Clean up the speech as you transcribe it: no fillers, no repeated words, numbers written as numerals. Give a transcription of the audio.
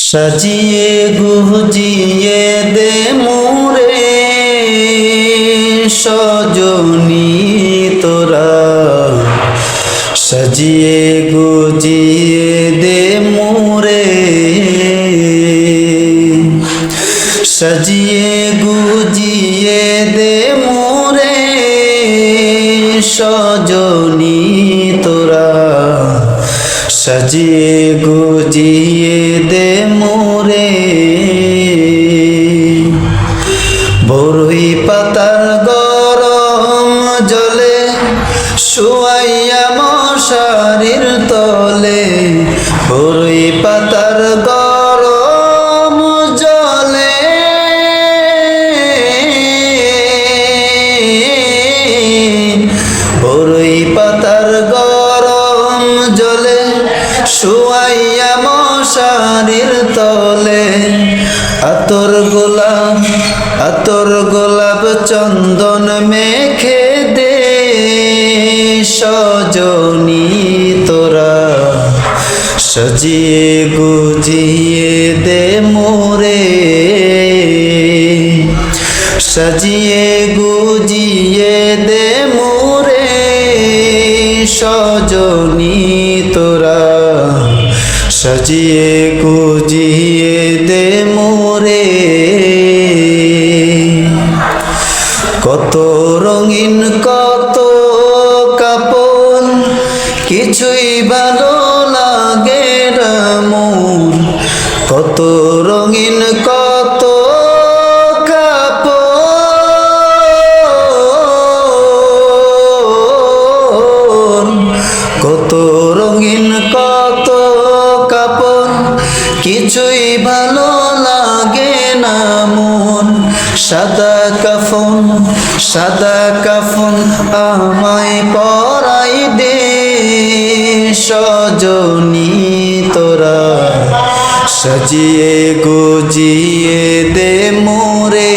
সাজিয়ে গুজিয়ে দে মোরে সজনী তোরা, সাজিয়ে গুজিয়ে দে মোরে, সাজিয়ে গুজিয়ে দে মোরে সজনী তোরা, সাজিয়ে গুজিয়ে দে মোরে। বরই পাতার গরম জলে শুয়াইয়া মশারির তলে, বরই পাতার গরম জলে বরই পাতার গরম জলে শুয়াইয়া মশারির তলে, আতর গোলাপ চন্দন মেখে দে সজনী তোরা, সাজিয়ে গুজিয়ে দে মোরে, সাজিয়ে গুজিয়ে দে মোরে সজনী তোরা, সাজিয়ে গুজিয়ে দে মোরে। কত রঙিন কত কাপড় কিছুই ভালো লাগে না মন, কত রঙিন কত কাপড়, কত রঙিন কত কাপড় কিছুই ভালো লাগে না মন। সাদা কাফন আমায় পরাই দে সজনী তোরা, সাজিয়ে গুজিয়ে দে মোরে।